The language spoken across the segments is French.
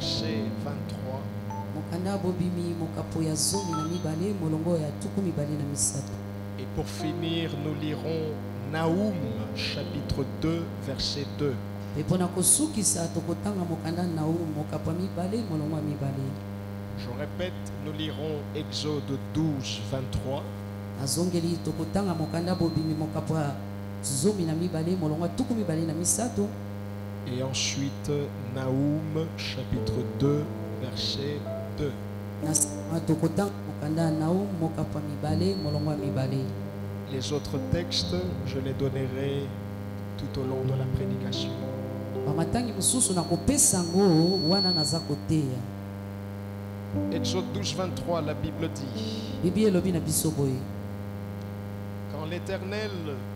verset 23. Et pour finir, nous lirons Naoum, chapitre 2, verset 2. Je répète, nous lirons Exode 12, 23. Et ensuite, Naoum, chapitre 2, verset 2. Les autres textes, je les donnerai tout au long de la prédication. Exode 12, 23, la Bible dit: quand l'Éternel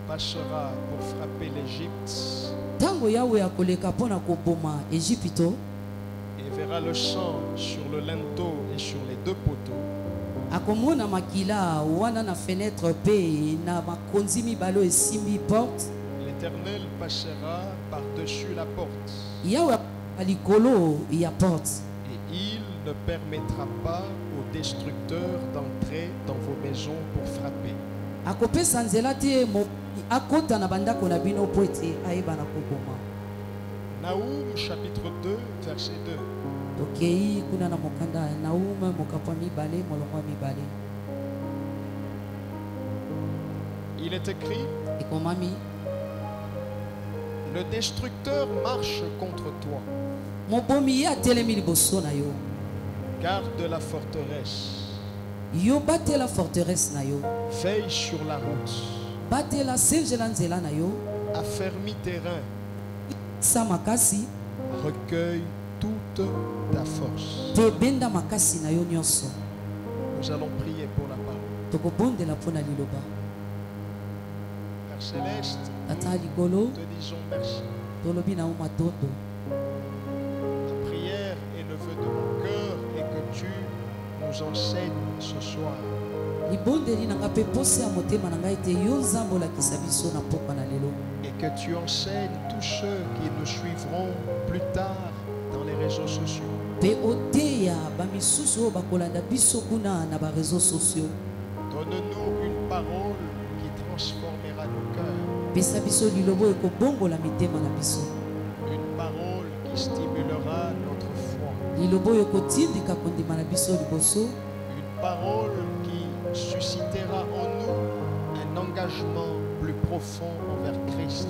passera pour frapper l'Égypte et verra le sang sur le linteau et sur les deux poteaux, l'Éternel passera par-dessus la porte. Et il ne permettra pas aux destructeurs d'entrer dans vos maisons pour frapper. Naoum chapitre 2 verset 2. Il est écrit: le destructeur marche contre toi. Garde la forteresse. Veille sur la route. Affermis tes reins. Recueille toute ta force. Nous allons prier pour la parole. Père Céleste, te disons merci. La prière est le vœu de mon cœur et que tu nous enseignes ce soir. Et que tu enseignes tous ceux qui nous suivront plus tard dans les réseaux sociaux. Donne-nous une parole qui transformera nos cœurs. Une parole qui stimulera notre foi. Une parole qui suscitera en nous un engagement plus profond envers Christ.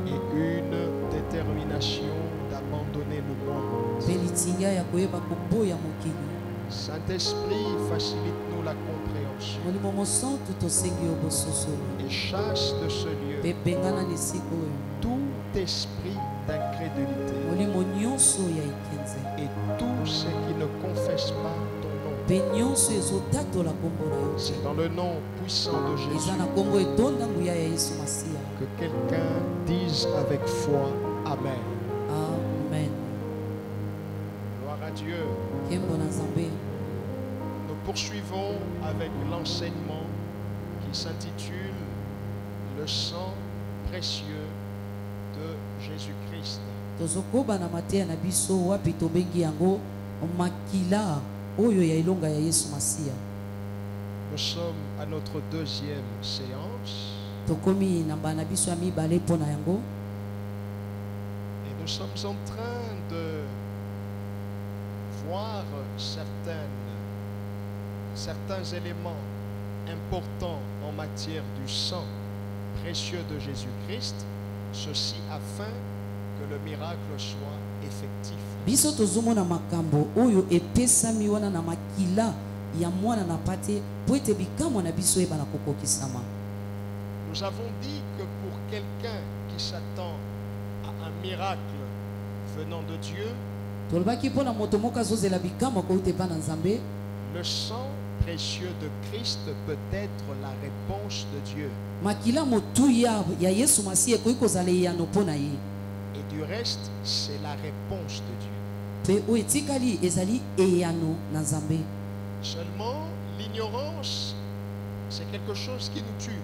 Et une détermination d'abandonner le monde. Saint-Esprit, facilite-nous la compréhension. Et chasse de ce lieu tout esprit d'incrédulité et tous ceux qui ne confessent pas ton nom. C'est dans le nom puissant de Jésus que quelqu'un dise avec foi Amen. Amen. Gloire à Dieu. Nous poursuivons avec l'enseignement qui s'intitule Le sang précieux de Jésus-Christ. Nous sommes à notre deuxième séance. Et nous sommes en train de voir certains éléments importants en matière du sang précieux de Jésus-Christ, ceci afin que le miracle soit effectif. Nous avons dit que pour quelqu'un qui s'attend à un miracle venant de Dieu, le sang précieux de Christ peut être la réponse de Dieu. Et du reste, c'est la réponse de Dieu. Seulement, l'ignorance, c'est quelque chose qui nous tue.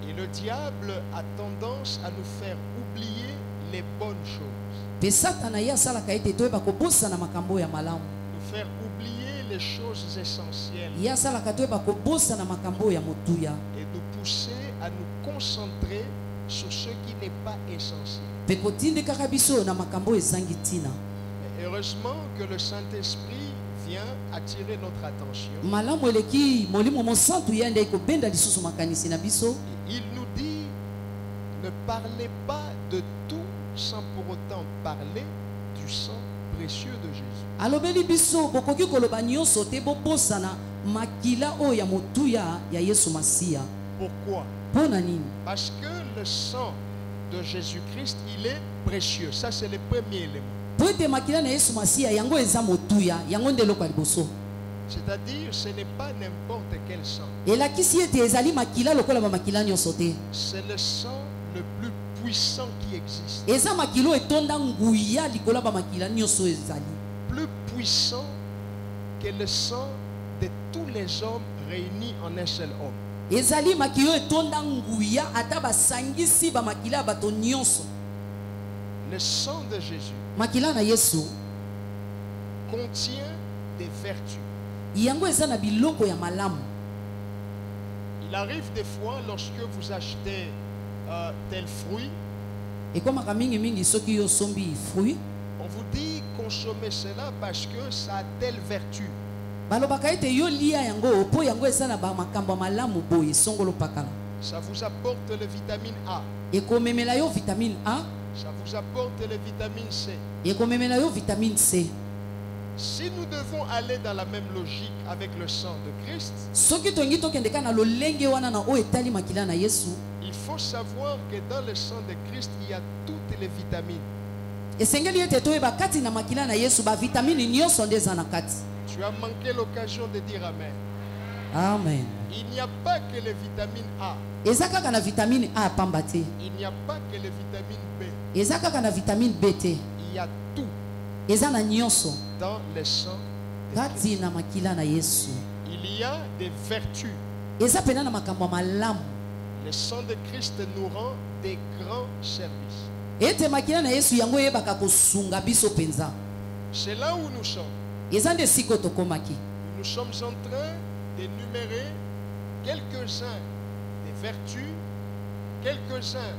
Et le diable a tendance à nous faire oublier les bonnes choses. Pe Satana ya salaka ete toyeba kobosana makambo ya malamu. Nous faire oublier les choses essentielles. Ya salaka toyeba kobosana makambo ya motuya. Et nous pousser à nous concentrer sur ce qui n'est pas essentiel. Pe kotindikaka biso na makambo ezangi tina. Mais heureusement que le Saint-Esprit vient attirer notre attention. Malamu eleki molimo mosantu yende ikobenda lisusu makanisi na biso. Et il nous dit, ne parlez pas de tout sans pour autant parler du sang précieux de Jésus. Alobeli biso bokoki koloba nyonso te bobosana makila o ya motuya ya Yesu Masiya. Pourquoi? Pona nini? Parce que le sang de Jésus-Christ, il est précieux. Ça, c'est le premier élément. Po ete makila na Yesu Masiya yango eza motuya, yango nde eloko ya liboso. C'est-à-dire, ce n'est pas n'importe quel sang. Elakisi ete ezali makila lokola ba makila nyonso te. C'est le sang le plus puissant qui existe. Eza makilo etonda nguya likola ba makila nyonso ezali. Plus puissant que le sang de tous les hommes réunis en un seul homme. Ezali makilo etonda nguya ata basangisi ba makila bato nyonso. Le sang de Jésus Makila na Yesu contient des vertus. yango eza na biloko ya malamu. Il arrive des fois lorsque vous achetez tel fruit, Ekomaka mingi mingi soki yo sombi fruit, on vous dit consommez cela parce que ça a telle vertu. balobaka ete yo lia yango po yango eza na ba makambo malamu boye songolo pakala. Ça vous apporte le vitamine A. Ekomemela yo vitamine A, Ça vous apporte le vitamine C. ekomemela yo vitamine C. Si nous devons aller dans la même logique avec le sang de Christ, Soki tongi tokendeka na lolenge wana na o etali makila na Yesu, il faut savoir que dans le sang de Christ, il y a toutes les vitamines. esengeli ete toyeba kati na makila na Yesu ba vitamine nyonso nde eza na kati. Tu as manqué l'occasion de dire Amen. Amen. Il n'y a pas que les vitamines A. Eza kaka na vitamine A pamba te. Il n'y a pas que les vitamines B. Eza kaka na vitamine B te. Il y a tout Eza na nyonso dans le sang de Christ. kati na makila na Yesu. Il y a des vertus. Eza pena na makambo malamu. Le sang de Christ nous rend des grands services. Ete makila na Yesu yango yebaka kosunga biso penza. C'est là où nous sommes. Eza nde siko tokomaki. Nous sommes en train d'énumérer quelques-uns des vertus, quelques-uns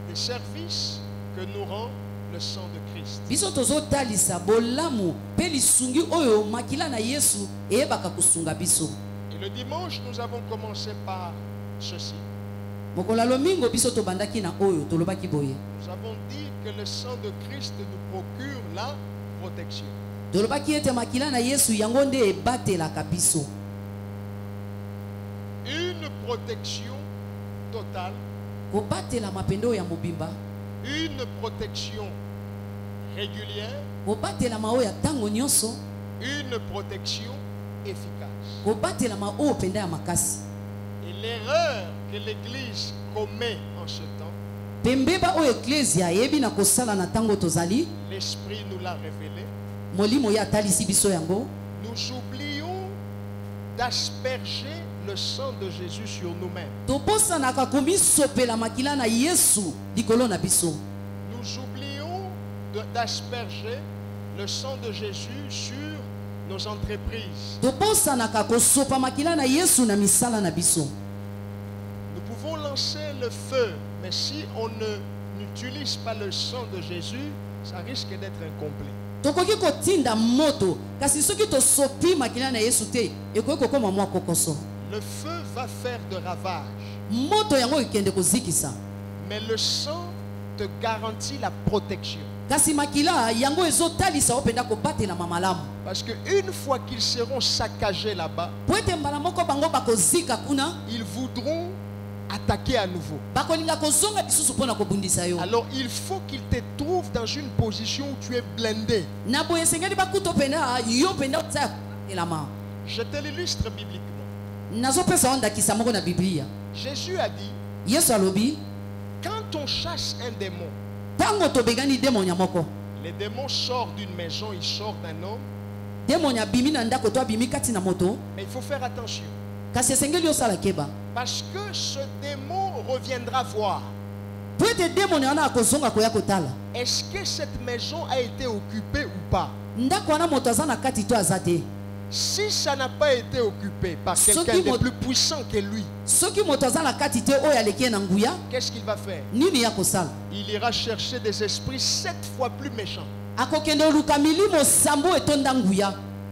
des services que nous rend le sang de Christ. Biso tozotalisa bolamu pe lisungi oyo makila na Yesu eyebaka kosunga biso. Et le dimanche, nous avons commencé par ceci. Mokola lomingo biso tobandaki na oyo tolobaki boye. Nous avons dit que le sang de Christ nous procure la protection. Tolobaki ete makila na Yesu yango nde ebatelaka biso. Une protection totale, Kobatela mapendo ya mobimba, une protection régulière, kobatela mao ya tango nyonso, une protection efficace. kobatela mao penda ya makasi. Et l'erreur que l'Église commet en ce temps, Pembeba o ecclesia yebi na kosala na tango tozali, l'Esprit nous l'a révélé, molimo ya talisi biso yango, nous oublions d'asperger le sang de Jésus sur nous-mêmes. tobosanaka komisopela makila na Yesu likolo na biso. Nous oublions d'asperger le sang de Jésus sur nos entreprises. Tobosanaka kosopa makila na Yesu na misala na biso. Nous pouvons lancer le feu, mais si on n'utilise pas le sang de Jésus, ça risque d'être incomplet. Tokoki kotinda moto, kasi soki tosopi makila na Yesu te, ekoki kokoma mwa kokoso. Le feu va faire de ravages, Moto yango ikende kozikisa. mais le sang te garantit la protection. Kasi makila yango ezotalisa openda kobatela mamalamu. Parce qu'une fois qu'ils seront saccagés là-bas, Po ete mbala moko bango bakozika kuna, ils voudront attaquer à nouveau. bakolinga kozonga bisusu pona kobundisa yo. Alors il faut qu'ils te trouvent dans une position où tu es blindé. Na boye sengeli bakuto penda yo penda tsa elama. Je te l'illustre bibliquement. Nazo pesa onda kisa moko na Biblia. Jésus a dit, Yesu alobi, quand on chasse un démon, tango tobegani demonya moko. les démons sortent d'une maison, ils sortent d'un homme, Demonya bimi na ndako to bimi kati na moto, mais il faut faire attention. kasi sengeli yo sala keba. Parce que ce démon reviendra voir. Est-ce que cette maison a été occupée ou pas? Si ça n'a pas été occupé par quelqu'un de plus puissant que lui, qu'est-ce qu'il va faire? Il ira chercher des esprits 7 fois plus méchants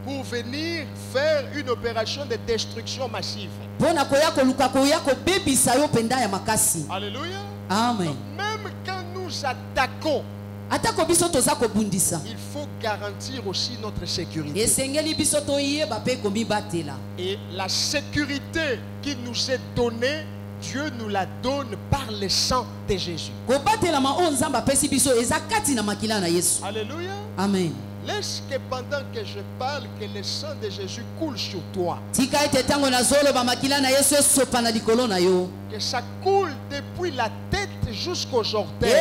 pour venir faire une opération de destruction massive. Alléluia. Amen. Donc, même quand nous attaquons, il faut garantir aussi notre sécurité. Et la sécurité qui nous est donnée, Dieu nous la donne par le sang de Jésus. Alléluia. Amen. Laisse que pendant que je parle, que le sang de Jésus coule sur toi. Que ça coule depuis la tête jusqu'aux orteils.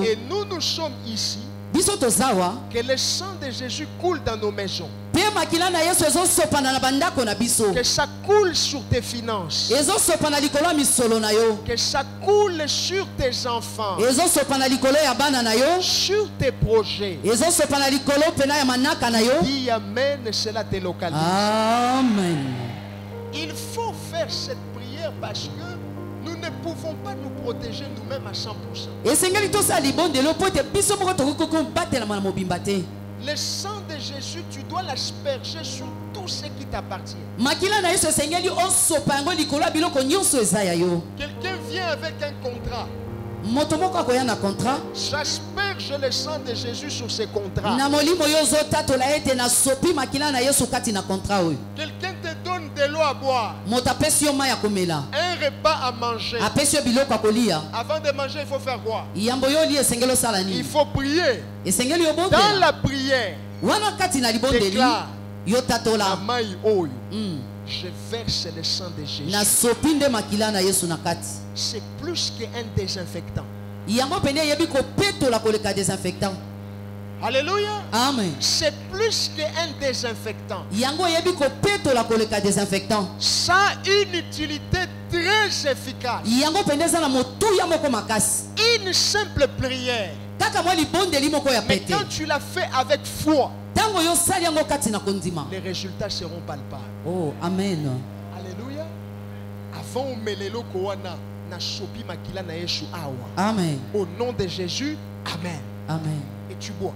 Et nous sommes ici. Que le sang de Jésus coule dans nos maisons. Que ça coule sur tes finances. Que ça coule sur tes enfants. Sur tes projets. Dis amen, cela te localise. Amen. Il faut faire cette prière parce que nous ne pouvons pas nous protéger nous-mêmes à 100%. Le sang de Jésus, tu dois l'asperger sur tout ce qui t'appartient. Quelqu'un vient avec un contrat. J'asperge le sang de Jésus sur ces contrats. Quelqu'un te donne de l'eau à boire, un repas à manger. Avant de manger, il faut faire quoi? Il faut prier. Dans la prière, déclare, je verse le sang de Jésus. C'est plus qu'un désinfectant. Alléluia. Amen. C'est plus qu'un désinfectant. Ça a une utilité très efficace. Une simple prière. Mais quand tu l'as fait avec foi, les résultats seront palpables. Oh, amen. Alléluia. Avant melelo koana na shopi makila na Yeshu awa. Amen. Au nom de Jésus, amen. Amen. Et tu bois.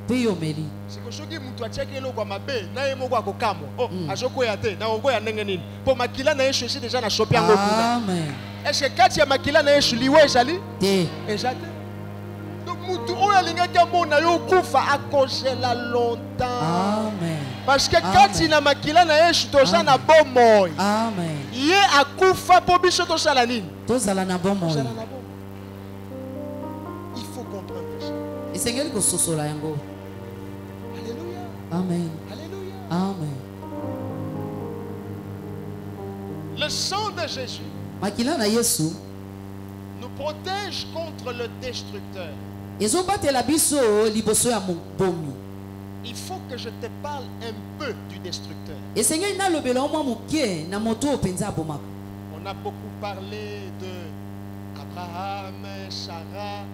Peyomeli. C'est que soki mutu acheke lo kwa mabe na yemo kwa kokamwa. Oh, azoko ya te na ongo ya ndenge nini. Po makila na Yeshu esi déjà na shopi yango kuna. Amen. Est-ce que kati ya makila na Yeshu liwe ezali? Te. Ezali. Donc mutu oyo alingaki amona yo kufa akozela longtemps. Amen. Parce que kati na makila na Yeshu toza na bomoi. Amen. Ye akufa po biso tosala nini? Tozala na bomoi. Tosala na bomoi. Il faut comprendre ça. Esengeli kososola yango. Alléluia. Amen. Alléluia. Amen. Le sang de Jésus Makila na Yesu nous protège contre le destructeur. ezobatela biso liboso ya mobomi. Il faut que je te parle un peu du destructeur. Esengeli nalobela mwa moke na moto openza abomaka. On a beaucoup parlé de Abraham, Sarah.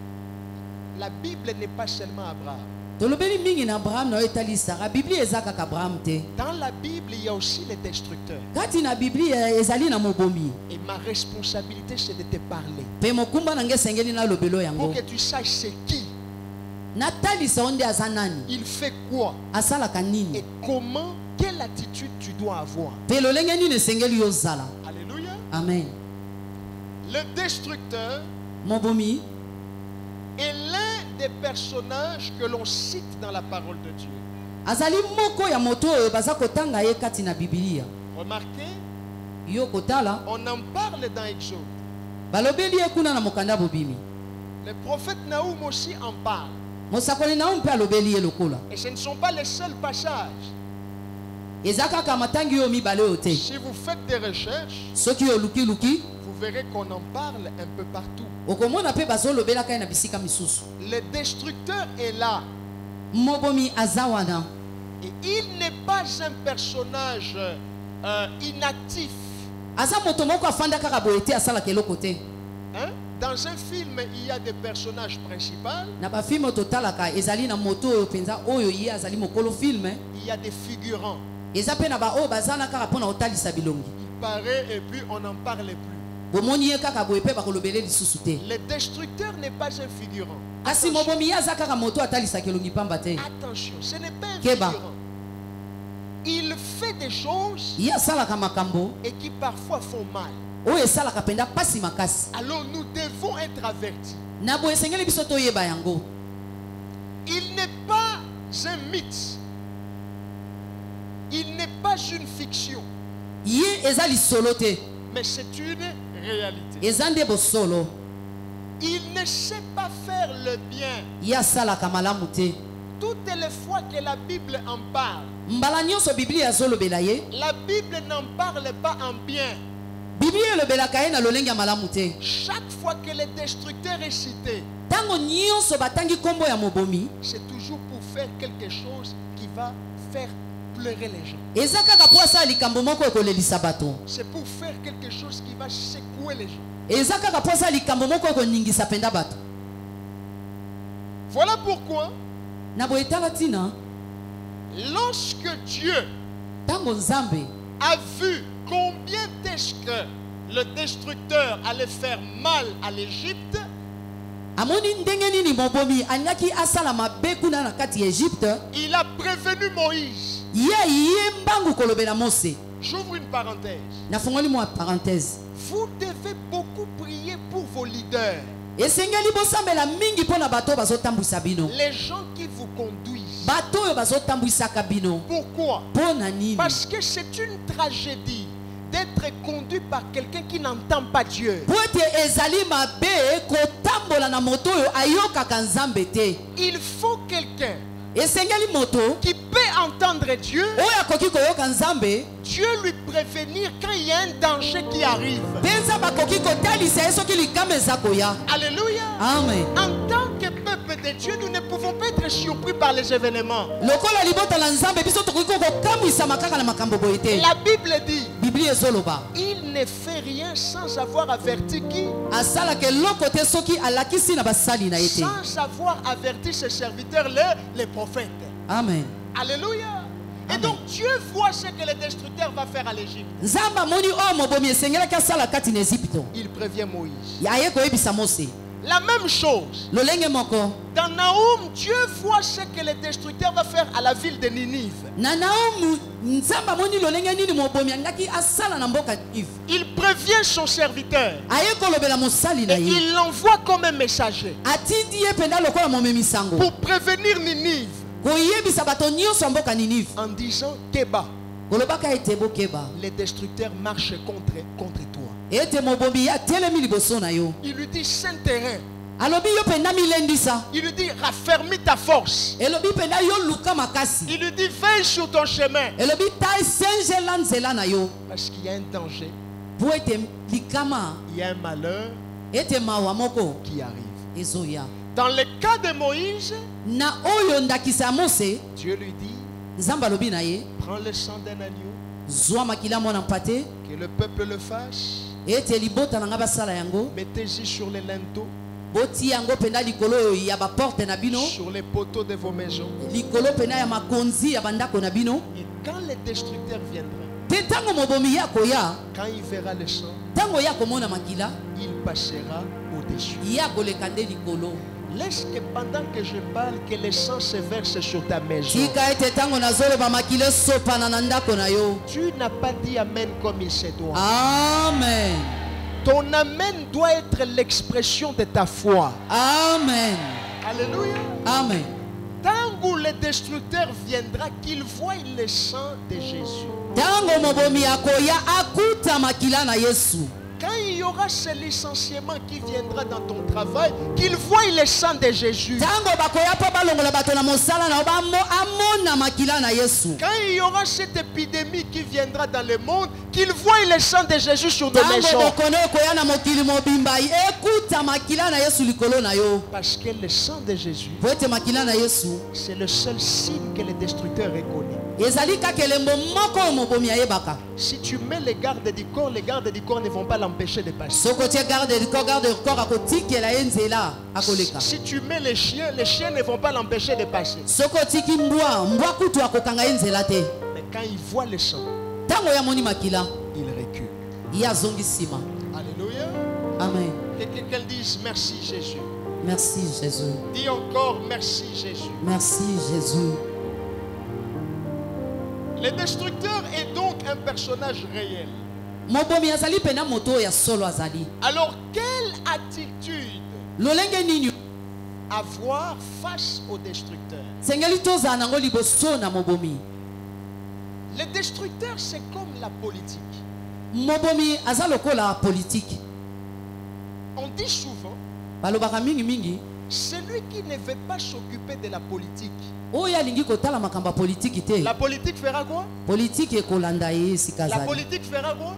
La Bible n'est pas seulement Abraham. Tolobeli mingi na Abraham na etali Sarah. Biblia ezaka ka Abraham te. Dans la Bible, il y a aussi les destructeurs. Kati na Biblia ezali na mobomi. Et ma responsabilité, c'est de te parler. Pe mokumba na ngesengeli na lobelo yango. Pour que tu saches c'est qui. Natali sonde azanani. Il fait quoi? Asala kanini. Et comment, quelle attitude tu dois avoir. Pe lolenge ni nesengeli yozala. Alléluia. Amen. Le destructeur Mobomi est l'un des personnages que l'on cite dans la parole de Dieu. azali moko ya moto oyo baza kotanga ye kati na Biblia. Remarquez, Yo kotala on en parle dans Exode. balobeli ye kuna na mokanda bobimi. Le prophète Naoum aussi en parle. Mosakoli na mpe alobeli ye lokola. Et ce ne sont pas les seuls passages. Eza kaka matangi yo mibale oyo te. Si vous faites des recherches, Soki yo luki vous verrez qu'on en parle un peu partout. okomona mpe bazolobela kai na bisika misusu. Le destructeur est là. Mobomi aza wana. Et il n'est pas un personnage inactif. Aza moto moko afanda kaka boye te asalaka eloko te. Hein? Dans un film, il y a des personnages principaux. Na ba film totalaka ezali na moto oyo penza oyo ye azali mokolo film. Il y a des figurants. Eza pe na ba oyo bazana kaka pona otalisa bilongi. Il paraît et puis on n'en parle plus. Bomoni ye kaka boye pe bakolobele lisusu te. Le destructeur n'est pas un figurant. Kasi mobomi ya za kaka moto atalisa kelongi pamba te. Attention, ce n'est pas un Keba. figurant. Il fait des choses Ye asalaka makambo et qui parfois font mal. oyo esalaka penda pasi makasi. Alors nous devons être avertis. Na boye sengeli biso toyeba yango. Il n'est pas un mythe. Il n'est pas une fiction. Ye eza lisolo te. Mais c'est une réalité. Eza nde bosolo. Il ne sait pas faire le bien. Ye asalaka malamu te. Toutes les fois que la Bible en parle, Mbala nyonso Biblia azolobela ye. la Bible n'en parle pas en bien. Biblia elobelaka ye na lolenge ya malamu te. Chaque fois que le destructeur est cité, Tango nyonso batangi kombo ya mobomi, c'est toujours pour faire quelque chose qui va faire pleurer les gens. eza kaka po asala likambo moko ekolelisa bato. C'est pour faire quelque chose qui va secouer les gens. Eza kaka po asala likambo moko ekoningisa penda bato. Voilà pourquoi, Na boye tala tina, lorsque Dieu tango Nzambe a vu combien est-ce que le destructeur allait faire mal à l'Égypte, amoni ndenge nini mobomi alingaki asala mabe kuna na kati ya Egypte, il a prévenu Moïse. ye mbangu kolobela Mose. J'ouvre une parenthèse. Nafungoli mwa parenthèse. Vous devez beaucoup prier pour vos leaders, Esengeli bosambela mingi pona bato bazotambwisa bino. les gens qui vous conduisent. Bato oyo bazotambwisaka bino. Pourquoi? Pona nini? Parce que c'est une tragédie d'être conduit par quelqu'un qui n'entend pas Dieu. Po ete ezali mabe kotambola na moto oyo ayokaka Nzambe te. Il faut quelqu'un Esengeli moto qui peut entendre Dieu, oyo akoki koyoka Nzambe, Dieu lui prévenir quand il y a un danger qui arrive. penza bakoki kotalisa ye soki likama eza koya. Alléluia. Amen. En tant que peuple de Dieu, nous ne pouvons pas être surpris par les événements. Lokola libota la Nzambe biso tokoki kokamwisama kaka na makambo boye te. La Bible dit, Biblia ezoloba il ne fait rien sans avoir averti qui? asalaka eloko te soki alakisi na basali na ye te. Sans avoir averti ses serviteurs, les prophètes. Amen. Alléluia. Et Amen. donc Dieu voit ce que le destructeur va faire à l'Égypte. Nzambe amoni oyo mobomi esengelaki asala kati na Ezipito. Il prévient Moïse. Aye koyebisa Mose. La même chose. Lolenge moko. Dans Naoum, Dieu voit ce que le destructeur va faire à la ville de Ninive. Na Naomu Nzambe amoni lolenge nini mobomi alingaki asala na mboka Ninive. Il prévient son serviteur. Aye kolobela mosali na Et ye. il l'envoie comme un messager Atindi ye penda lokola momemisango. pour prévenir Ninive Koyebisa bato nyonso ya mboka Ninive. en disant Keba, Kolobaka ete bokeba. les destructeurs marchent contre toi. Ete mobomi ya telemi liboso na yo. Il lui dit saint terrain. Alobi yo penda milendisa. Il lui dit raffermis ta force. Elobi penda yo luka makasi. Il lui dit veille sur ton chemin. Elobi tai senjela nzela na yo. Parce qu'il y a un danger, Po ete likama il y a un malheur ete mawa moko qui arrive. ezoya. Dans le cas de Moïse, Na oyo ndakisa ya Mose, Dieu lui dit Nzambe alobi na ye, prends le sang d'un agneau, zwa makila mwana mpate, que le peuple le fasse, ete libota na nga basala yango, mettez-y sur les linteaux, boti yango penda likolo ya baporte na bino, sur les poteaux de vos maisons. likolo penda ya makonzi ya bandako na bino. Et quand le destructeur viendra, Te ntango mobomi ya koya, quand il verra le sang, ntango ya komona makila, il passera au-dessus. ya koleka nde likolo. Laisse que pendant que je parle, que le sang se verse sur ta maison. Tika ete ntango nazoloba makila esopana na ndako na yo. Tu n'as pas dit amen comme il se doit. Amen. Ton amen doit être l'expression de ta foi. Amen. Alléluia. Amen. Tant où le destructeur viendra, qu'il voie le sang de Jésus. Tango mobomi ya koya akuta makila na Yesu. Quand il y aura ce licenciement qui viendra dans ton travail, qu'il voie le sang de Jésus. Tango bakoya po balongola bato na mosala na obamo amona makila na Yesu. Quand il y aura cette épidémie qui viendra dans le monde, qu'il voie le sang de Jésus sur nos Tango maisons. bokone koya na mokili mobimba ekuta makila na Yesu likolo na yo. Parce que le sang de Jésus, Po ete makila na Yesu c'est le seul signe que le destructeur reconnaît. ezali kaka elembo moko oyo mobomi ayebaka. Si tu mets les gardes du corps ne vont pas l'empêcher de passer. Soko tie garde du corps akotikela ye nzela akoleka. Si tu mets les chiens ne vont pas l'empêcher de passer. Soko tiki mbwa kutu akokanga ye nzela te. Mais quand ils voient le sang, Tango ya moni makila, ils reculent. ye azongi nsima. Alléluia. Amen. Et quelqu'un dise merci Jésus. Merci Jésus. Dis encore merci Jésus. Merci Jésus. Le destructeur est donc un personnage réel. Mobomi azali pena moto ya solo azali. Alors quelle attitude Lolenge nini avoir face au destructeur? sengeli toza nango liboso na mobomi. Le destructeur, c'est comme la politique. Mobomi aza lokola politique. On dit souvent, Balobaka mingi celui qui ne veut pas s'occuper de la politique, oyo alingi kotala makambo ya politiki te. la politique fera quoi? Politiki ekolanda ye esika La azali. politique fera quoi?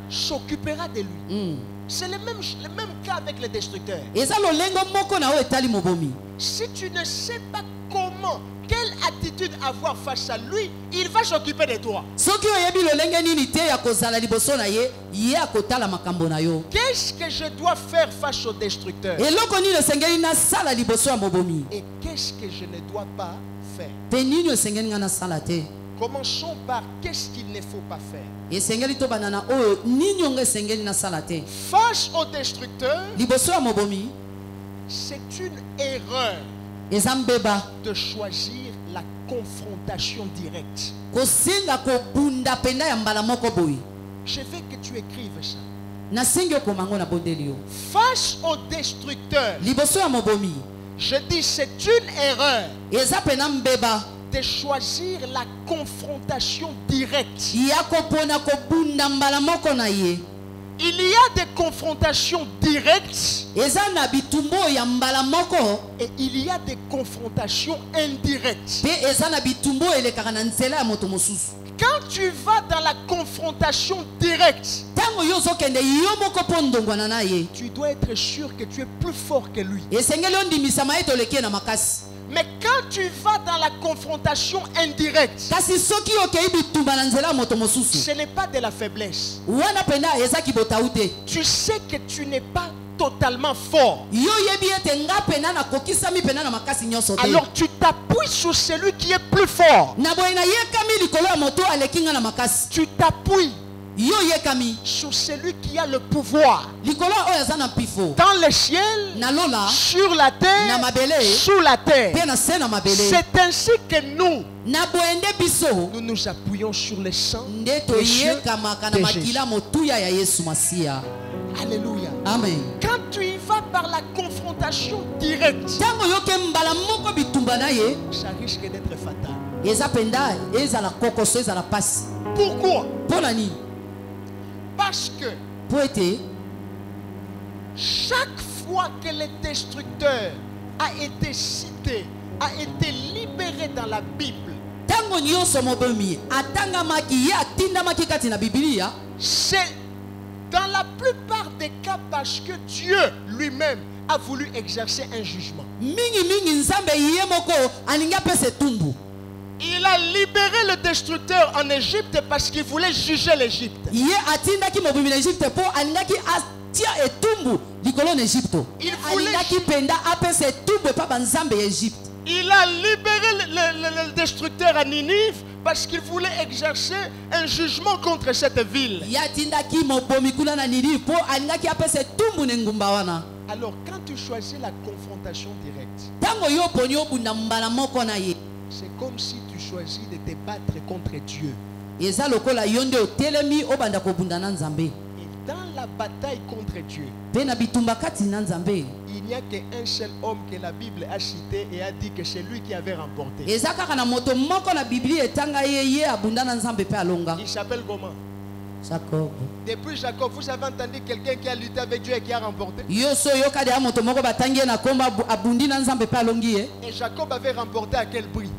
S'occupera de lui. C'est le même cas avec le destructeur. Eza lolengo moko na oyo etali mobomi. Si tu ne sais pas comment, quelle attitude avoir face à lui, il va s'occuper de toi. Soki oyebi lolenge nini te ya kozala liboso na ye, ye akotala makambo na yo. Qu'est-ce que je dois faire face au destructeur? Eloko nini esengeli nasala liboso ya mobomi. Et qu'est-ce que je ne dois pas faire? Pe nini esengeli nga nasala te. Commençons par qu'est-ce qu'il ne faut pas faire. Esengeli to banana oyo nini onga esengeli nasala te. Face au destructeur, Liboso ya mobomi, c'est une erreur eza mbeba de choisir la confrontation directe. kosenga kobunda penda ya mbala moko boye. Je veux que tu écrives ça. Nasengi okoma ngo na bondeli yo. Face au destructeur, Liboso ya mobomi, je dis c'est une erreur eza pena mbeba de choisir la confrontation directe. ya kopona kobunda mbala moko na ye. Il y a des confrontations directes Eza na bitumbo ya mbala moko et il y a des confrontations indirectes. pe eza na bitumbo elekaka na nzela ya moto mosusu. Quand tu vas dans la confrontation directe, Tango yo ozokende yo moko mpo ndongwana na ye, tu dois être sûr que tu es plus fort que lui. esengeli ondimisama ete olekie na makasi. Mais quand tu vas dans la confrontation indirecte, Kasi soki okei bitumba na nzela ya moto mosusu, ce n'est pas de la faiblesse. wana penda ezaki botau te. Tu sais que tu n'es pas totalement fort. Yo yebi ete nga pena nakokisami pena na makasi nyonso te. Alors tu t'appuies sur celui qui est plus fort. Na boye na yekami likolo ya moto aleki nga na makasi. Tu t'appuies Yo yekami sur celui qui a le pouvoir. likolo oyo aza na mpifo. Dans le ciel, Na lola, sur la na terre, mabele, sous la terre. pe na se na mabele. C'est ainsi que nous, Na boende biso nous nous appuyons sur le sang nde précieux toyekamaka na de Jésus. makila motuya ya Yesu Masiya. Alléluia. Amen. Quand tu y vas par la confrontation directe, Tango yoke mbala moko bitumba na ye, ça risque d'être fatal. eza penda ezala kokoso ezala pasi. Pourquoi? Mpo na nini? Parce que Po ete chaque fois que le destructeur a été cité, a été libéré dans la Bible, tango nyonso mobomi atangamaki ye atindamaki kati na Biblia, c'est dans la plupart des cas parce que Dieu lui-même a voulu exercer un jugement. mingi nzambe ye moko alingi apesa etumbu. Il a libéré le destructeur en Égypte parce qu'il voulait juger l'Égypte. Ye atindaki mobomi na Egypte po alingaki atia etumbu likolo na Egypte. Il voulait- Alingaki penda apesa etumbu epa banzambe ya Egypte. Il a libéré le destructeur à Ninive parce qu'il voulait exercer un jugement contre cette ville. Ye atindaki mobomi kuna na Ninive po alingaki apesa etumbu na engumba wana. Alors quand tu choisis la confrontation directe, Tango yo poni obunda mbala moko na ye, c'est comme si tu choisis de te battre contre Dieu. eza lokola yo nde otelemi obanda kobunda na Nzambe. Et dans la bataille contre Dieu, Pe na bitumba kati na Nzambe, il n'y a qu'un seul homme que la Bible a cité et a dit que c'est lui qui avait remporté. eza kaka na moto moko na Biblia etanga ye abunda na Nzambe pe alonga. Il s'appelle comment? Jacob. Depuis Jacob, vous avez entendu quelqu'un qui a lutté avec Dieu et qui a remporté? Yo so yo kade ya moto moko batangi ye na komba abundi na Nzambe pe alongi ye. Et Jacob avait remporté à quel prix?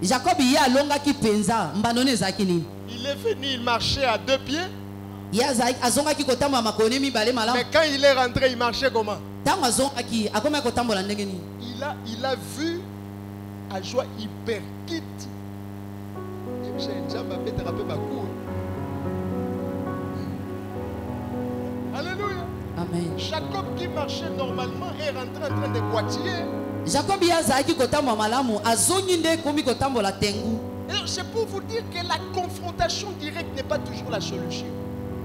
Jacob ye alongaki penza mbandone ezalaki nini? Il est venu, il marchait à deux pieds. Ye azongaki kotambola makoni mibale malamu. Mais quand il est rentré, il marchait comment? Tango azongaki akomaki kotambola ndenge nini? Il a vu à joie, il percute Alléluia. Amen. Jacob qui marchait normalement est rentré en train de boitiller. Jacob yazaki kotambola malamu azongi nde komi kotambola tengu. C'est pour vous dire que la confrontation directe n'est pas toujours la solution.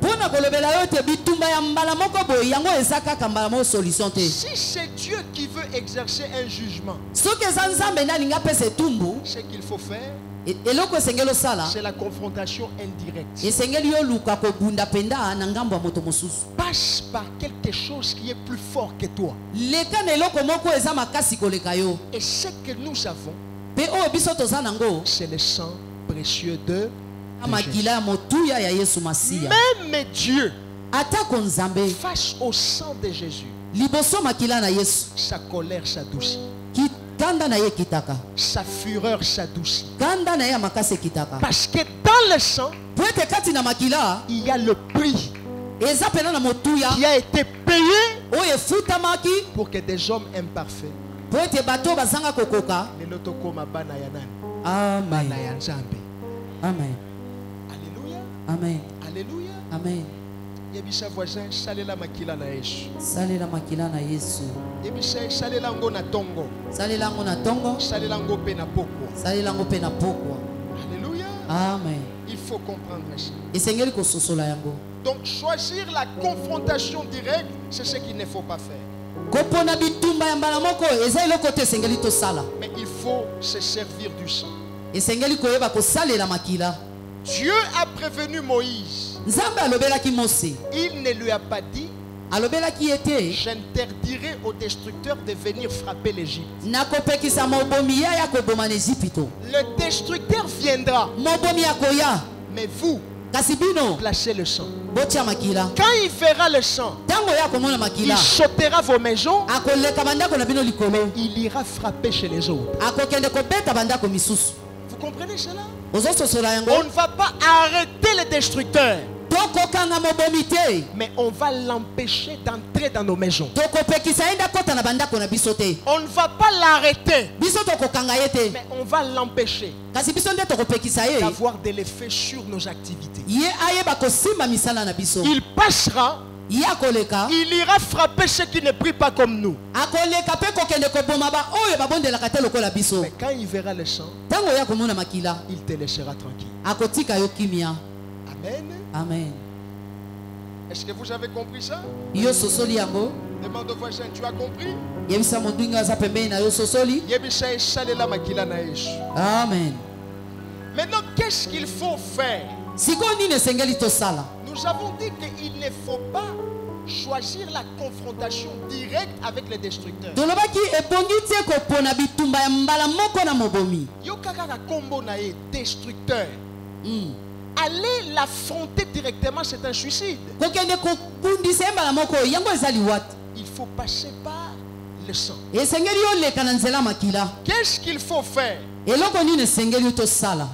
Pona kolobela yo te bitumba ya mbala moko boye yango eza kaka mbala moko solution te. Si c'est Dieu qui veut exercer un jugement, Soki eza nzambe nde alingi apesa etumbu, ce qu'il faut faire, eloko esengeli osala c'est la confrontation indirecte. esengeli yoluka kobunda penda na ngambo ya moto mosusu. Passe par quelque chose qui est plus fort que toi. Leka na eloko moko eza makasi koleka yo. Et ce que nous avons, Pe oyo biso toza nango c'est le sang précieux de makila ya motuya ya Yesu Masiya. même Dieu, Atako nzambe face au sang de Jésus, liboso makila na Yesu sa colère s'adoucit, kanda na ye kitaka, sa fureur s'adoucit. kanda na ye ya makasi kitaka. Parce que dans le sang, Po ete kati na makila il y a le prix eza pena na motuya qui a été payé oyo efutamaki pour que des hommes imparfaits, po ete bato bazanga kokoka. lelo tokoma bana ya nani? Amen. Bana ya Nzambe. Amen. Alléluia. Amen. Alléluia. Amen. Yebisa voisin, salela makila na Yesu. Salela makila na Yesu. Yebisa salela ngo na tongo. Salela ngo na tongo. Salela ngo pe na pokwa. Salela ngo pe na pokwa. Alléluia. Amen. Il faut comprendre ça. Esengeli kososola yango. Donc choisir la confrontation directe, c'est ce qu'il ne faut pas faire. Kopona bitumba ya mbala moko eza eloko te esengeli tosala. Mais il faut se servir du sang. Esengeli koyeba kosalela makila. Dieu a prévenu Moïse. Nzambe alobelaki Mose. Il ne lui a pas dit: Alobelaki ete j'interdirai aux destructeurs de venir frapper l'Égypte. nakopekisa mobomi ya koboma na Ejipito. Le destructeur viendra, Mobomi akoya. mais vous Kasi bino placez le sang. botia makila. Quand il verra le sang, Tango ya komona il makila. sautera vos maisons, Akoleka bandako na bino likolo. il ira frapper chez les autres. Akokende kobeta bandako misusu. Vous comprenez cela? Ozososola yango. On ne va pas arrêter le destructeur, Tokokanga mobomi te. mais on va l'empêcher d'entrer dans nos maisons. Tokopekisa enda kota na bandako na biso te. On ne va pas l'arrêter, Biso tokokanga ye te. mais on va l'empêcher Kasi biso nde tokopekisa ye. d'avoir de l'effet sur nos activités. Ye ayeba kosimba misala na biso. Il passera, Ye akoleka. il ira frapper ceux qui ne prient pas comme nous. Akoleka pe kokende koboma ba oyo babondelaka te lokola biso. Mais quand il verra le sang, Tango ya komona makila. il te laissera tranquille. Akotika yo kimia. Amen. Amen. Est-ce que vous avez compris ça? Yo sosoli yango. Demande au voisin, tu as compris? Yebisa mondinga aza pembeni na yo sosoli. Yebisa esalela makila na Yesu. Amen. Maintenant, qu'est-ce qu'il faut faire? Sikoyo nini esengeli tosala? Nous avons dit qu'il ne faut pas choisir la confrontation directe avec les destructeurs. Tolobaki ebongi te kopona bitumba ya mbala moko na mobomi. Yo kaka kombo na ye destructeur. Aller l'affronter directement, c'est un suicide. Kokende kobundisa ye mbala moko yango eza liwati. Il faut passer par le sang. Esengeli oleka na nzela makila. Qu'est-ce qu'il faut faire? Eloko nini esengeli tosala?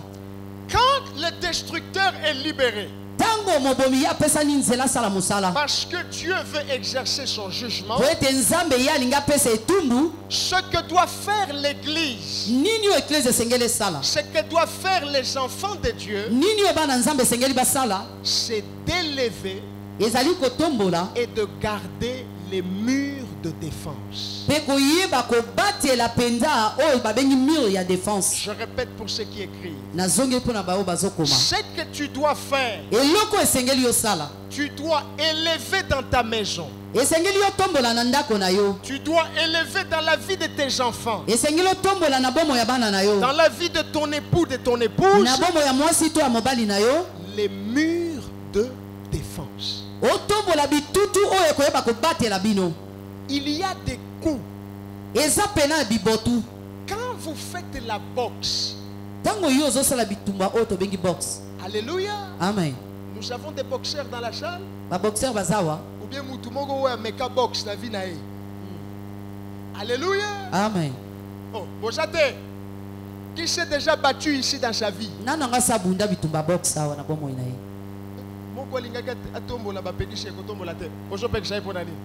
Quand le destructeur est libéré, Tango mobomi ya pesani nzela sala mosala. parce que Dieu veut exercer son jugement, Po ete nzambe ye alinga pesa etumbu. ce que doit faire l'Église, Nini oyo eklese esengeli sala? ce que doivent faire les enfants de Dieu, Nini oyo bana nzambe esengeli basala? c'est d'élever Ezali kotombola et de garder les murs de défense. pe koyeba kobatela penza oyo babengi mur ya défense. Je répète pour ceux qui écrivent. Nazongi mpona bao bazokoma. Ce que tu dois faire, Eloko esengeli yosala. tu dois élever dans ta maison. Esengeli yotombola na ndako na yo. Tu dois élever dans la vie de tes enfants, Esengeli yotombola na bomo ya bana na yo. dans la vie de ton époux, de ton épouse, Na bomo ya mwasi to ya mobali na yo. les murs de défense. Otombola bitutu oyo koyeba kobatela bino. Il y a des coups. Eza pena bibotu. Quand vous faites la boxe, Tango yo ozosala bitumba oyo tobengi box. alléluia, Amen. nous avons des boxeurs dans la salle, Ba boxeur bazawa. ou bien mutumogo ou meka box na vie na ye. Alléluia. Amen. Oh, Bojate, qui s'est déjà battu ici dans sa vie? Nana nga sabunda bitumba box awa na bomo ina ye. Moko lingaka atombola ba pédiche ko tombola te. Ozo pekisa ye pona nini?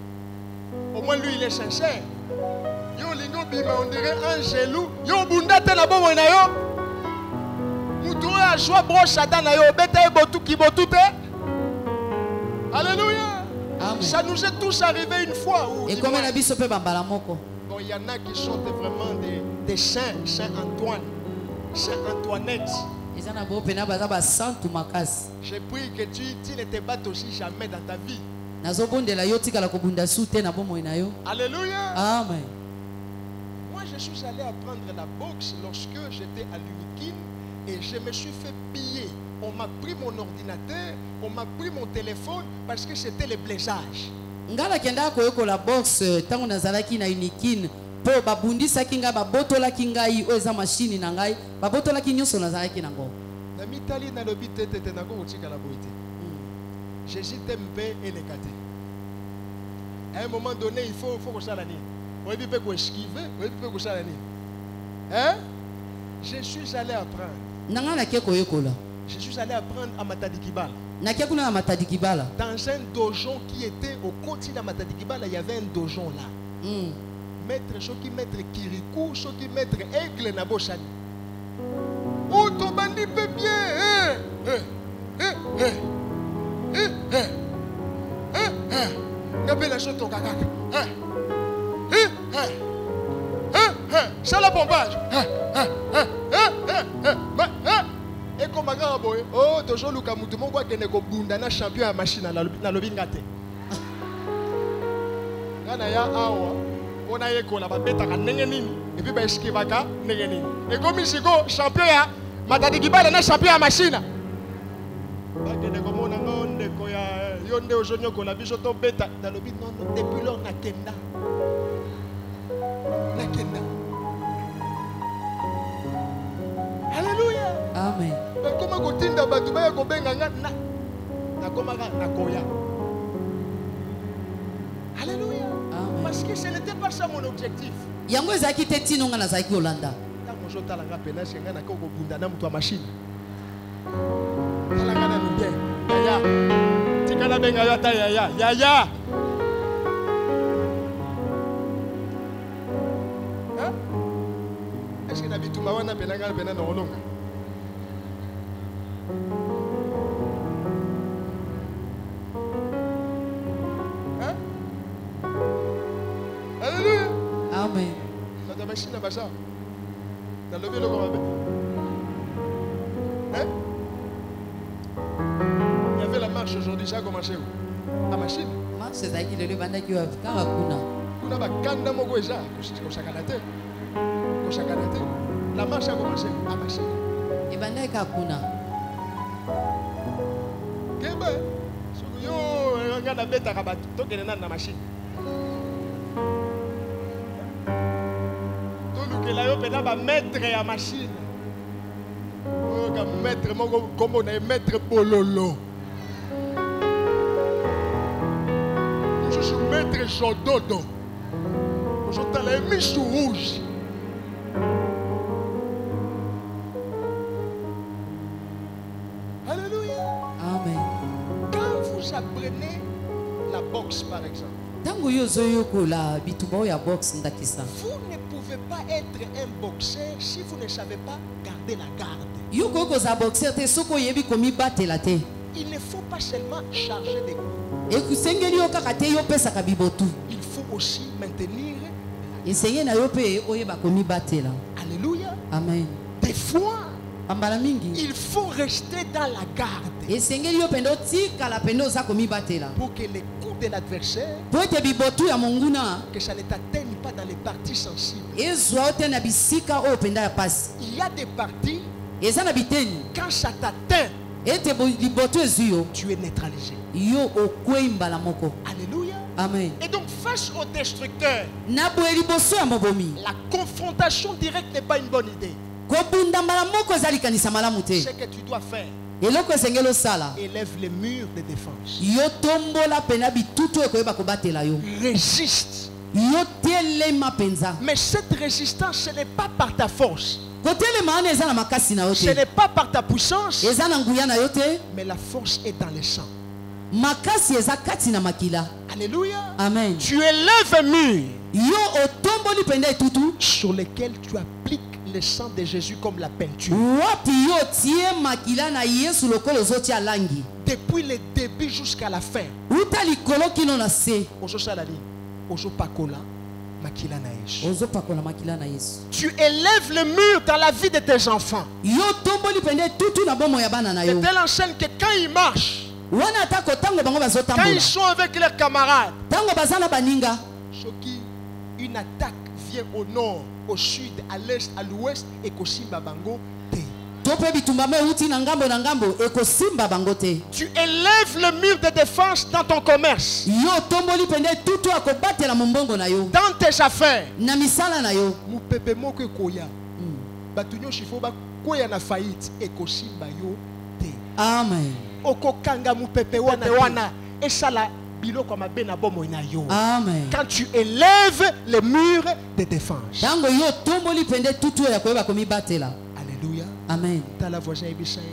Au moins lui il est sincère. Yo lingo bima on dirait un jaloux. Yo bunda te na bomo na yo. Alléluia. Amen. Ça nous est tous arrivé une fois. Et comme la biso pe bambala moko. Bon, il y en a qui sont vraiment des saints, Saint Antoine, Saint Antoinette. Ezana bo pena baza ba santu makas. J'ai pris que tu ne te battes aussi jamais dans ta vie. Nazo bondela yo tika la kobunda sute na bomo na yo. Alléluia. Amen. Moi, je suis allé apprendre la boxe lorsque j'étais à l'Unikin et je me suis fait piller. On m'a pris mon ordinateur, on m'a pris mon téléphone parce que c'était le blessage. Ngala kenda ko yoko la boxe tango nazalaki na Unikin po babundisa kinga babotola kingai o eza machine na ngai babotola kinyoso nazalaki nango. Na mitali na lobi tete na ko utika la boite. Jésus t'aime et les gâter. À un moment donné, il faut que ça l'année. On peut pas esquiver, on peut pas ça l'année. Hein? Je suis allé apprendre. Nangana ke ko yokola. Je suis allé apprendre à Matadikibala. Nakekuna Matadikibala. Dans un dojon qui était au continent de Matadikibala, il y avait un dojon là. Maître Shoki, maître Kirikou, Shoki, maître Aigle Naboshani. Oh, ton bandit peut bien. N'appelle la chose ton caca. C'est la pompage. Et comme un gars, oh, toujours le Kamutu, mon gars, qui est un champion à machine à la lobingate. Ganaya, on a école là-bas, et puis ben skivaka, et comme il s'y go, champion à Matadikibala, un champion à machine. Yonde aujourd'hui qu'on a vu sur ton bêta dans le but non depuis lors na kenda alléluia Amen. comment kotinda batu ba ko benga na koma na koya alléluia parce que ce n'était pas ça mon objectif yango ezaki te tino nga nazaki olanda tango jotala nga pena senga na ko bunda na mutu wa machine tala nga na bien ya tika benga yata ya est-ce que nabitu mawana penanga pena na olonga alléluia amen na machine basa na lobi lo ko hein la marche aujourd'hui, ça a commencé où? La machine. Marche, c'est ça qui le banda qui va faire à Kuna. Kuna ba kanda moko eza, la marche a commencé où? La machine. Et banda ka Kuna. Kemba. Yo, ngana beta ka batu, to kene na machine. To lukela yo pena ba mettre ya machine. Oh, ka mettre moko comme on est mettre bololo. Maître Jododo. J'entends les miches rouges. Alléluia. Amen. Quand vous apprenez la boxe, par exemple, tango yozoyoko la bituba ya boxe ndakisa. Vous ne pouvez pas être un boxeur si vous ne savez pas garder la garde. Yoko ko za boxeur te soko yebi komi batela te. Il ne faut pas seulement charger des coups. Il faut aussi maintenir. Alléluia. Amen. Des fois, il faut rester dans la garde pour que les coups de l'adversaire, que ça ne t'atteigne pas dans les parties sensibles. Il y a des parties, quand ça t'atteint, tu es neutralisé. Alléluia. Amen. Et donc face au destructeur, la confrontation directe n'est pas une bonne idée. Ce que tu dois faire, élève les murs de défense. Résiste. Mais cette résistance, ce n'est pas par ta force. Ce n'est pas par ta puissance, mais la force est dans le sang. Alléluia. Amen. Tu élèves un mur sur lequel tu appliques le sang de Jésus comme la peinture. wapi yo tie makila na Yesu lokolo ozotia langi Depuis le début jusqu'à la fin. uta likolo kino na se Ozo salali, ozo pakola, makila na Yesu. ozopakola makila na Yesu. Tu élèves le mur dans la vie de tes enfants. Yo tomboli pende tutu na bomo ya bana na De yo telle enseigne que quand ils marchent, wana atako tango bango quand bazotambola ils sont avec leurs camarades, tango baza na baninga Choki, une attaque vient au nord, au sud, à l'est, à l'ouest, et Kosimba Bango, te. to mpe bitumba me euti na ngambo ekosimba bango te. Tu élèves le mur de défense dans ton commerce, Yo tomboli pende tutu akobatela mombongo na yo dans tes affaires. na misala na yo. Mupepe moko koya. Batunyo shifo ba koya na faillite, et Kosimba yo te. Amen. Oko kanga mupepe wana, et ça la bilo comme bena bomo na yo. Amen. Quand tu élèves le mur de défense. Tango yo tomboli pende tutu ya koyeba komibatela. Alléluia. Amen. T'as la voisin Yebishaye,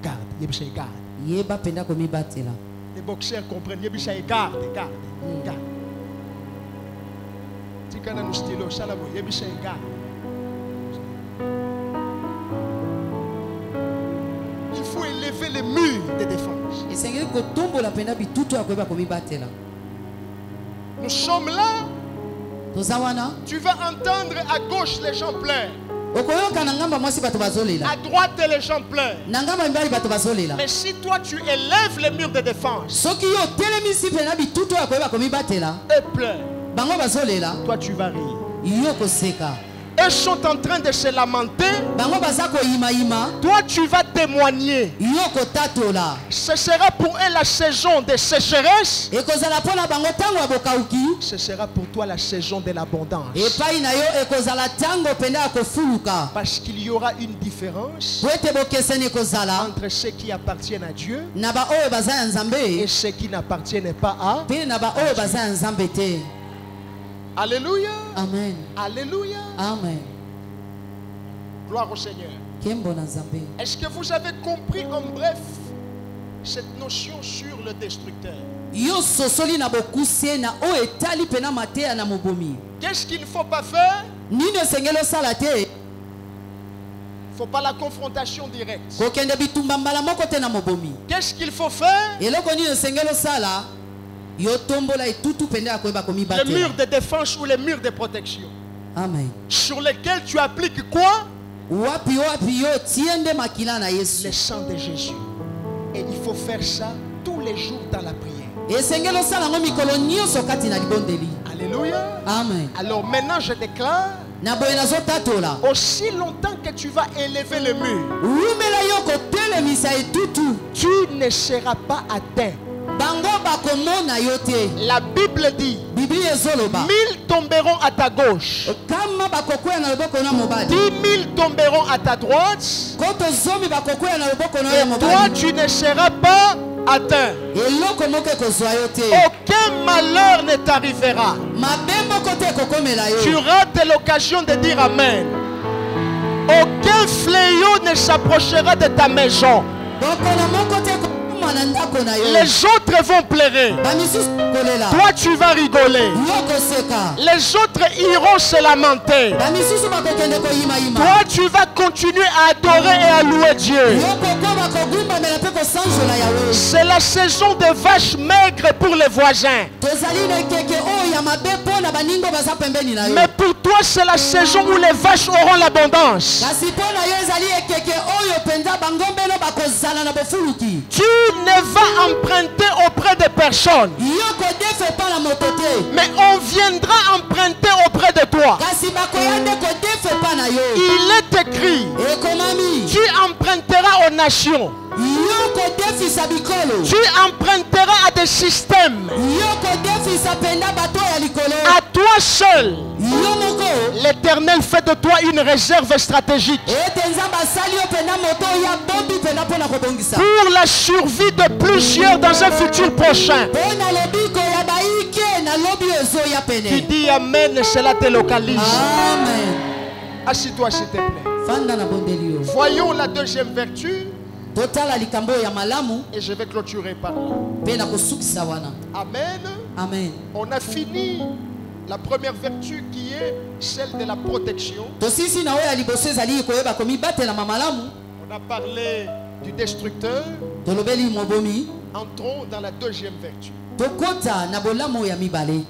garde, Yebishaye, garde. Yeba penda komibatela. Les boxeurs comprennent, Yebishaye, garde. Tikana no stylo, salamo, Yebishaye, garde. Il faut élever les murs de défense. Esengeli kotombola penda bitutu ya koyeba komibatela. Nous sommes là, Toza wana tu vas entendre à gauche les gens pleurent, okoyoka na ngamba mwasi bato bazolela à droite les gens pleurent. na ngamba mibali bato bazolela. Mais si toi tu élèves les murs de défense, Soki yo telemisi pena bitutu ya koyeba komibatela eux pleurent, bango bazolela toi tu vas rire. yo koseka. Eux sont en train de se lamenter, Bango baza koyimayima toi tu vas témoigner. yo kotatola. Ce sera pour eux la saison de sécheresse. Ekozala mpona bango ntango ya bokauki Ce sera pour toi la saison de l'abondance. epai na yo ekozala ntango penda ya kofuluka Parce qu'il y aura une différence po ete bokeseni ekozala entre ceux qui appartiennent à Dieu na baoyo baza ya et nzambe ceux qui n'appartiennent pas à. mpe na baoyo baza ya nzambe te. Alléluia. Amen. Alléluia. Amen. Gloire au Seigneur. Kembo na nzambe. Est-ce que vous avez compris en bref cette notion sur le destructeur? Yo sosoli na bokusie na oyo etali pena mateya na mobomi. Qu'est-ce qu'il ne faut pas faire? Nini osengeli osala te? Il ne faut pas la confrontation directe. Kokende bitumba mbala moko te na mobomi. Qu'est-ce qu'il faut faire? Eloko nini osengeli osala? Yo tombola etutu penda ya koyeba Le komibatela. mur de défense ou le mur de protection Amen. sur lequel tu appliques quoi? Wapi yo tiende makila na Yesu. Le sang de Jésus. Et il faut faire ça tous les jours dans la prière. Esengeli osala ngo mikolo nyonso kati na libondeli. Alléluia. Amen. Alors maintenant je déclare, Na boye nazotatola. aussi longtemps que tu vas élever le mur, Rumela yo kotelemisa etutu. tu ne seras pas atteint. Bango bakomona yo te. La Bible dit, Biblia ezoloba. 1000 tomberont à ta gauche, Kama bakokwea na loboko na mobali. 10 000 tomberont à ta droite, Koto zomi bakokwea na loboko na ya et toi mobali. tu ne seras pas atteint. Eloko moko ekozwa yo te. Aucun malheur ne t'arrivera. Mabe moko te ekokomela Tu yo. rates l'occasion de dire Amen. Aucun fléau ne s'approchera de ta maison. Bokola moko te ekokoma na ndako na yo. Les autres vont pleurer. Bamisusu kolela. Toi, tu vas rigoler. Yo koseka. Les autres iront se lamenter. Bamisusu bakokende koyimayima. Toi, tu vas continuer à adorer et à louer Dieu. Yo kokoma kogumbamela mpe kosanzola yawe. C'est la saison des vaches maigres pour les voisins. Tozali na ekeke oyo ya mabe mpo na baningo baza pembeni na yo. Mais pour toi, c'est la saison où les vaches auront l'abondance. Kasi mpo na yo ezali ekeke oyo mpenza bangombelo bakozala na bofuluki. Tu ne vas emprunter auprès de personne, Yo kodefe pa na moto te. mais on viendra emprunter auprès de toi. Kasi bakoya nde kodefe pa na yo. Il est écrit, Ekomami. tu emprunteras aux nations, Yo kodefisa bikolo. tu emprunteras à des systèmes, Yo kodefisa penda bato ya likolo. à toi seul. Yo moko. L'Éternel fait de toi une réserve stratégique Ete nzambe asali yo penda moto ya bombi penda mpo na kobongisa. pour la survie de plusieurs dans un futur prochain. Mpo na lobiko ya baike na lobi ezoya Tu pene. dis Amen, cela te localise. Amen. Assis-toi s'il te plaît. Fanda na bondeli yo. Voyons la deuxième vertu Totala likambo ya malamu et je vais clôturer par là. mpe na kosukisa wana. Amen. Amen. On a fini La première vertu qui est celle de la protection. tosisi na oyo ya liboso ezali koyeba komibatelama malamu. On a parlé du destructeur. Tolobeli mobomi. Entrons dans la deuxième vertu. Tokota na bolamu ya mibale.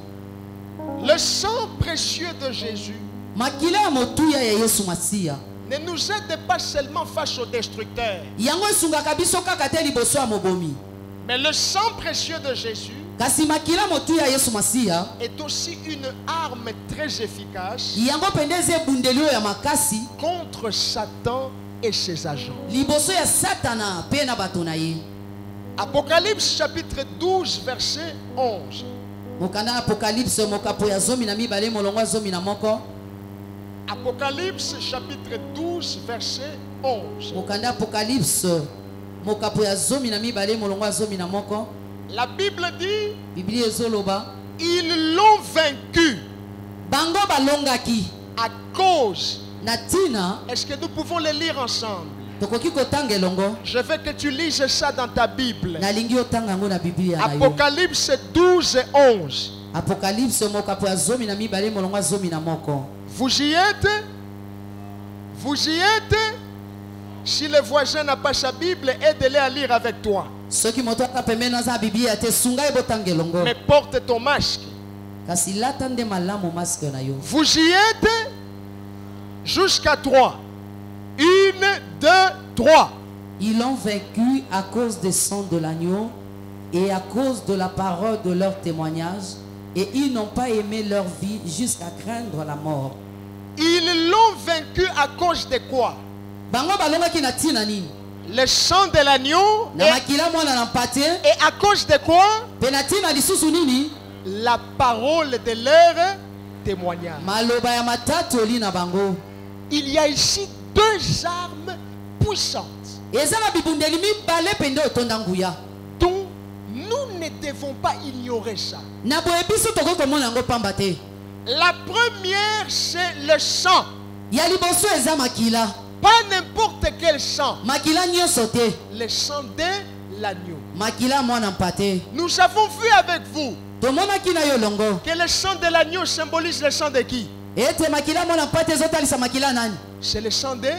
Le sang précieux de Jésus makila ya motuya ya Yesu Masiya ne nous aide pas seulement face au destructeur. yango esungaka biso kaka te liboso ya mobomi. Mais le sang précieux de Jésus kasi makila motuya ya Yesu Masiya est aussi une arme très efficace yango pende eza ebundeli oyo ya makasi contre Satan et ses agents. liboso ya Satana pe na bato na ye. Apocalypse chapitre 12 verset 11. mokanda Apocalypse mokapo ya zomi na mibale molongo zomi na moko. Apocalypse chapitre 12 verset 11. mokanda Apocalypse mokapo ya zomi na mibale molongo zomi na moko. La Bible dit, Biblia ezoloba ils l'ont vaincu bango balongaki à cause. na tina. Est-ce que nous pouvons le lire ensemble? tokoki kotanga elongo. Je veux que tu lises ça dans ta Bible. nalingi otanga yango na Biblia na yo. Apocalypse 12 et 11. Apocalypse mokapo ya zomi na mibale molongo zomi na moko. Vous y êtes? Vous y êtes? Si le voisin n'a pas sa Bible, aide-le à lire avec toi. soki moto ata pembeni aza Biblia te sunga ebotanga elongo. Mais porte ton masque. kasi lata nde malamu maske na yo. Vous y êtes? Jusqu'à 3. 1, 2, 3. Ils l'ont vaincu à cause du sang de l'agneau et à cause de la parole de leur témoignage, et ils n'ont pas aimé leur vie jusqu'à craindre la mort. Ils l'ont vaincu à cause de quoi? bango balongaki na tina nini? Le sang de l'agneau. na makila mwana na mpate. Et à cause de quoi? pe na tina lisusu nini? La parole de leur témoignage. maloba ya matatoli na bango. Il y a ici deux armes puissantes eza na bibundeli mibale pende otonda nguya. dont nous ne devons pas ignorer ça. na boye biso tokoki komona yango pamba te. La première, c'est le sang. ya liboso eza makila. Pas n'importe quel sang. makila nyonso te. Le sang de l'agneau. makila mwana mpate. Nous avons vu avec vous tomonaki na yo longo. que le sang de l'agneau symbolise le sang de qui? ete makila mwana mpate ezotalisa makila nani? C'est le sang de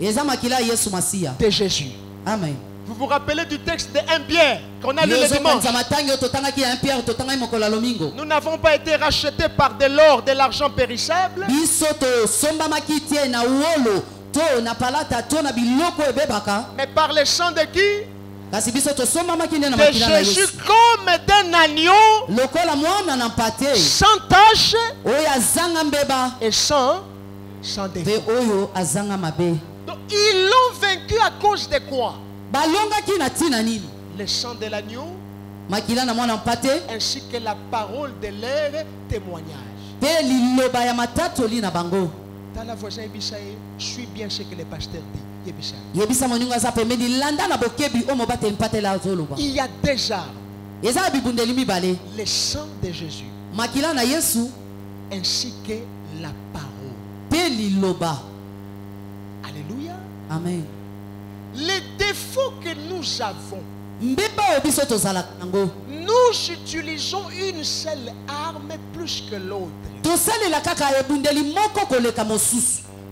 eza makila ya Yesu Masiya. Jésus. Amen. Vous vous rappelez du texte de 1 Pierre qu'on a lu le dimanche? Nous n'avons pas été rachetés par de l'or, de l'argent périssable, mais par le sang de qui? De Jésus, comme d'un agneau sans tache et sans défaut. Donc ils l'ont vaincu à cause de quoi? Le sang de l'agneau ainsi que la parole de leur témoignage. Dans la voisin Ebisaïe, suis bien ce que le pasteur dit. Il y a deux armes. Le sang de Jésus ainsi que la parole. Alléluia. Amen. Les défauts que nous avons, nous utilisons une seule arme plus que l'autre.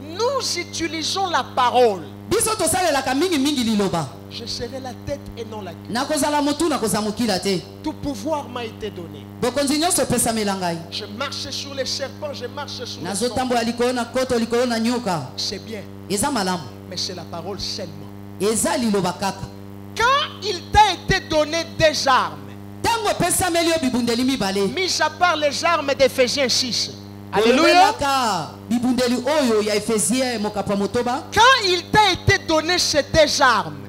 Nous utilisons la parole. Je serai la tête et non la queue. Tout pouvoir m'a été donné. Je marche sur les serpents, je marche sur les serpents. C'est bien, mais c'est la parole seulement. Quand il t'a été donné des armes, mis à part les armes d'Éphésiens 6, alléluia. Quand il t'a été donné ces deux armes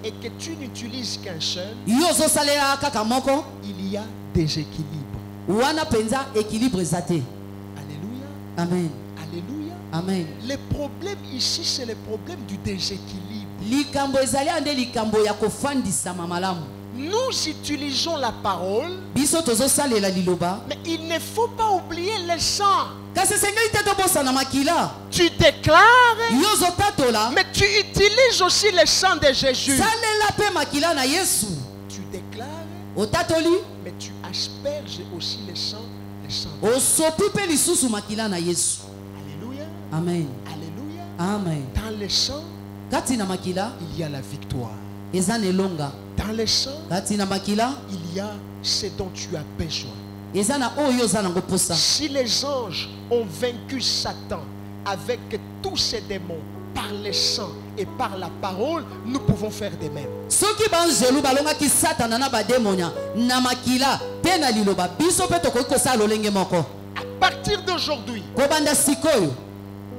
et que tu n'utilises qu'un seul, il y a des équilibres. Alléluia. Amen. Alléluia. Amen. Le problème ici, c'est le problème du déséquilibre. Nous utilisons la parole, mais il ne faut pas oublier le sang. Tu déclares, mais tu utilises aussi le sang de Jésus. Tu déclares, Otatoli. Mais tu asperges aussi le sang. Osopi pe lisusu makila na Yesu. Alléluia. Amen. Alléluia. Amen. Dans le sang, Kati na makila il y a la victoire. eza nelonga. Dans le sang, Kati na makila il y a ce dont tu as besoin. eza na oyo za nango posa. Si les anges ont vaincu Satan avec tous ses démons par le sang et par la parole, nous pouvons faire de même. Soki banjelu balonga ki Satana na bademonia na makila pe na liloba biso pe tokoki kosala lolenge moko. À partir d'aujourd'hui, Kobanda sikoyo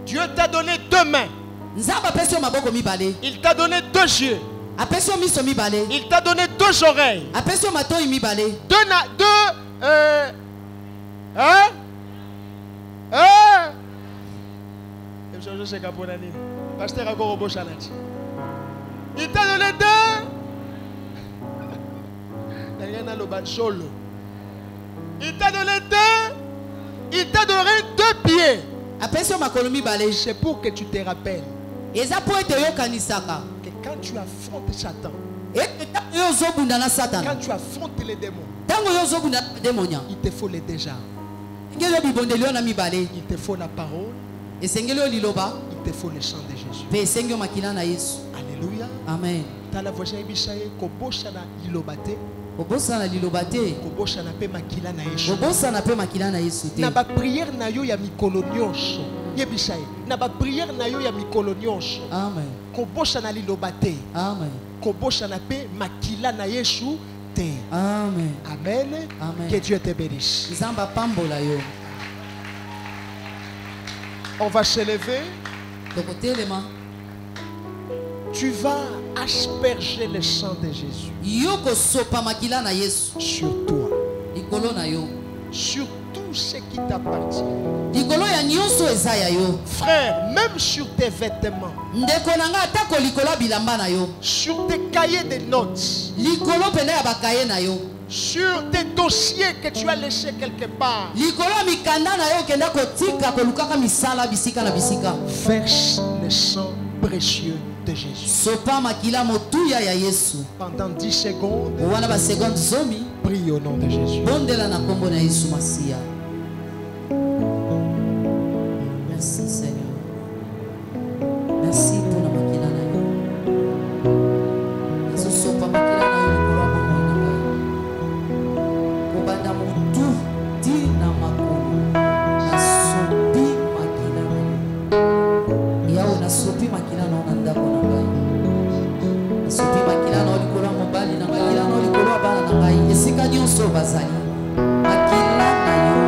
Dieu t'a donné deux mains. Nzamba apesi yo maboko mibale. Il t'a donné deux yeux. Apesi yo miso mibale. Il t'a donné deux oreilles. Apesi yo matoi mibale. Il t'a donné deux. Il t'a donné deux. Il t'a donné deux pieds. Apesi yo makolo mibale. C'est pour que tu te rappelles Eza po ete yokanisaka. que quand tu affrontes Satan, Ete tango yo ozobunda na Satana. quand tu affrontes les démons, Tango yo ozobunda na bademonia. il te faut les déjà. Engeli yo bibondeli yo na mibale. Il te faut la parole. Esengeli yo liloba. Il te faut le sang de Jésus. Pe esengi yo makila na Yesu. Alléluia. Amen. Tala voisin ibisaye kobosana ilobate, Kobosana liloba te. kobosana pe makila na Yesu. Kobosana pe makila na Yesu te. Na ba prière na yo ya mikolo nyonso. Yebisaye. Na ba prière na yo ya mikolo nyonso. Amen. Kobosana lilobate. Amen. Kobosana pe makila na Yesu te. Amen. Amen. Amen. Que Dieu te bénisse. Nzamba pambola yo. On va se lever. Tokotelema. Tu vas asperger le sang de Jésus Yo kosopa makila na Yesu. sur toi, Likolo na yo. sur tout ce qui t'appartient. Likolo ya nyonso eza ya yo. Frère, même sur tes vêtements, Ndeko na nga atako likolo ya bilamba na yo. sur tes cahiers de notes, Likolo pene ya bakaye na yo. sur tes dossiers que tu as laissés quelque part. Likolo ya mikanda na yo kenda kotika kolukaka misala bisika na bisika. Verse le sang précieux de Jésus. Sopa makila motuya ya Yesu. Pendant 10 secondes, Wana ba seconde zomi. prie au nom de Jésus. Bondela na kombo na Yesu Masia. Merci Seigneur. Merci pour la makila na yo. Yesu sopa makila na yo likolo ya bomoi na ngai. Kobanda motu ti na makolo. Nasopi makila na yo. Yawe nasopi makila na yo na ndako na ngai. Nasopi makila na yo likolo ya mobali na ngai. Makila na yo likolo ya bana na ngai. Esika nyonso bazali. Makila na yo.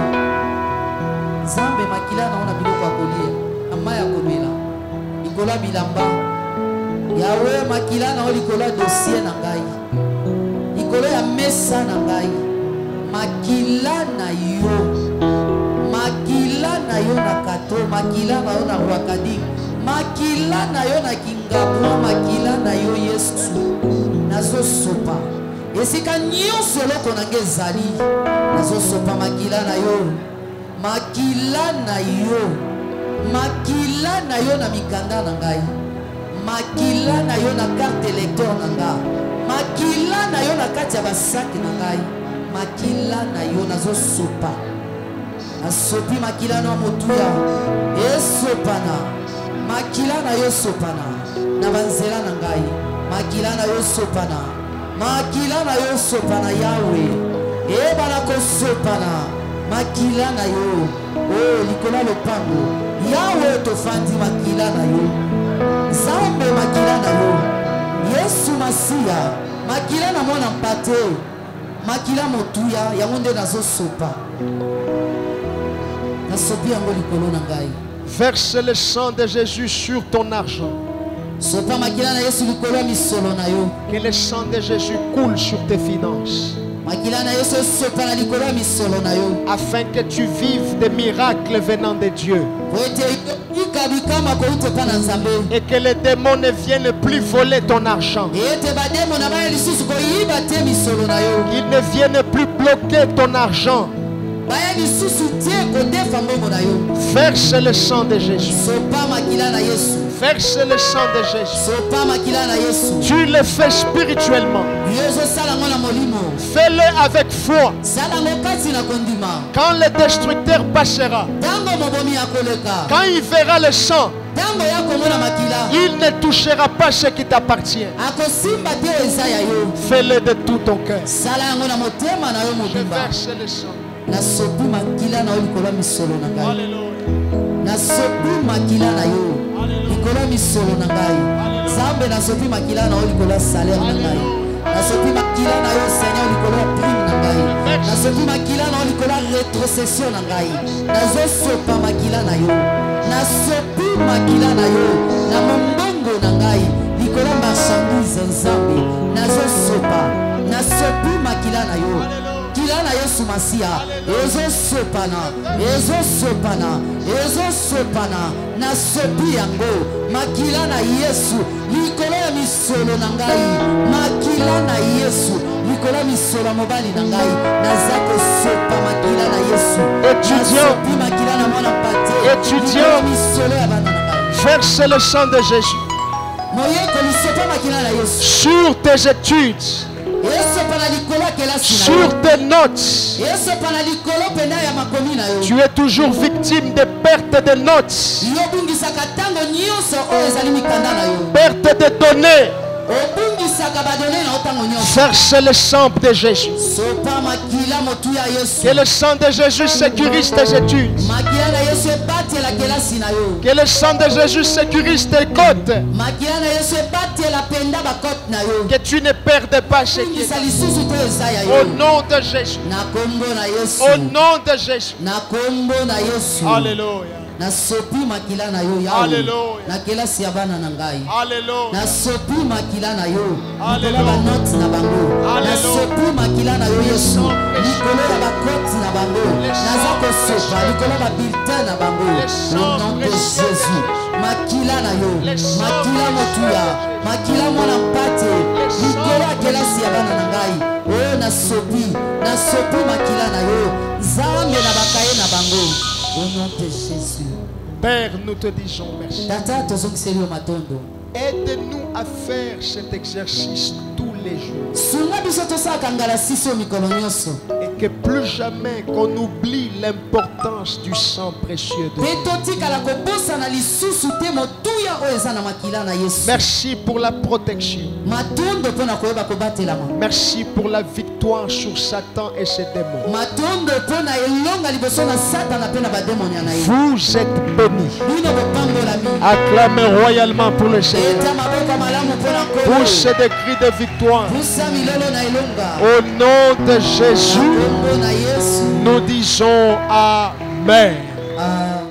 Nzambe makila na yo na biloko ya kolia. Na mai ya komela. Likolo ya bilamba. Yawe makila na yo likolo ya dossier na ngai. Likolo ya mesa na ngai. Makila na yo. Makila na yo na kato. Makila na yo na rwakadi. Makila na yo na kingabu. Makila na yo Yesu. Nazosopa. Esika nyonso eloko na ngai ezali. Nazosopa makila na yo. Makila na yo. Makila na yo na mikanda na ngai. Makila na yo na carte électeur na ngai. Makila na yo na kati ya basaki na ngai. Makila na yo nazosopa. Nasopi makila na motuya. Esopana. Makila na yo sopana. Na banzela na ngai. Makila na yo sopana. Makila na yo sopana Yawe. Ebana ko sopana. Makila na yo. Oh likolo lopango. Yawe tofandi makila na yo. Zambe makila na yo. Yesu Masia. Makila na mwana mpate. Makila motuya yango nde nazosopa. Nasopi yango likolo na ngai. Verse le sang de Jésus sur ton argent. Sopa makila na Yesu likolo ya misolo na yo. Que le sang de Jésus coule sur tes finances. Makila na Yesu sopa na likolo ya misolo na yo. Afin que tu vives des miracles venant de Dieu. Et que les démons ne viennent plus voler ton argent. Qu'ils ne viennent plus bloquer ton argent. Verse le sang de Jésus. Verse le sang de Jésus. sopa makila na Yesu. Tu le fais spirituellement. Yesu sala ngo na molimo. Fais-le avec foi. Sala ngo kati na kondima. Quand le destructeur passera, Tango mobomi akoleka. quand il verra le sang, Tango ya komona makila. il ne touchera pas ce qui t'appartient. Akosimba te eza ya yo. Fais-le de tout ton cœur. Sala yango na motema na yo Je mobimba. verse le sang. Nasopi makila na yo likolo ya misolo na ngai. Alléluia. Nasopi makila na yo likolo ya misolo na ngai. Nzambe nasopi makila na yo likolo ya salaire na ngai. Nasopi makila na yo Seigneur likolo ya prime na ngai. Nasopi makila na yo likolo ya rétrocession na ngai. Nazosopa makila na yo. Nasopi makila na yo na mombongo na ngai likolo ya marchandise Nzambe. Nazosopa. Nasopi makila na yo. Kila na Yesu Masia. Ezosopana. Ezosopana. Ezosopana. Nasopi yango. Makila na Yesu. Likolo ya misolo na ngai. Makila na Yesu. Likolo ya misolo ya mobali na ngai. Nazako sopa makila na Yesu. Étudiant. Nasopi makila na mwana pate. Étudiant. Likolo ya misolo ya bana na ngai. Verse le sang de Jésus Moyekoli sopa makila na Yesu. sur tes études, Esopana likolo ya kelasi na yo. sur tes notes. Esopana likolo pena ya makomi na yo. Tu es toujours victime de perte de notes, Yobungisaka ntango nyonso oyo ezali mikanda na yo. perte de données. Obungisaka badone na yo ntango nyonso. Verse le sang de Jésus. Sopa makila motu ya Yesu. Que le sang de Jésus sécurise tes études. Makila na Yesu ebatela kelasi na yo. Que le sang de Jésus sécurise tes côtes. Makila na Yesu ebatela penda bakote na yo. Que tu ne perdes pas ce qui Bungisa est. lisusu te eza ya Au yo. nom de Jésus. Na kombo na Yesu. Au nom de Jésus. Na kombo na Yesu. Alléluia. Nasopi makila na yo yawe. Alléluia. Na kelasi ya bana na ngai. Alléluia. Nasopi makila na yo Alléluia. likolo ya banote na bango. Alléluia. Nasopi makila na yo Yesu likolo ya bakote na bango. Naza kosopa likolo ya babulletin na bango. Au nom de Jésus. Makila na yo, makila motuya, makila mwana mpate likolo ya kelasi ya bana na ngai. Oyo nasopi makila na yo Nzambe na bakaye na bango. Au nom de Jésus. Père, nous te disons merci. Tata tozongiseli yo matondo. Aide-nous à faire cet exercice tous les jours. Sunga biso tosalaka ngala sisi yo mikolo nyonso. Et que plus jamais qu'on oublie l'importance du sang précieux de Pe Dieu. totikala kobosana lisusu te motuya oyo eza na makila na Yesu. Merci pour la protection. Matondo mpo na koyeba kobatelama. Merci pour la victoire sur Satan et ses démons. Matondo mpo na elonga liboso na Satana mpe na bademoni na ye. Vous êtes bénis. Bino bopambolami. Acclamez royalement pour le Seigneur. Eta maboko malamu mpo na nkolo. Poussez des cris de victoire. Busa milolo na elonga. Au nom de Jésus, Kombo na Yesu. nous disons Amen. Amen.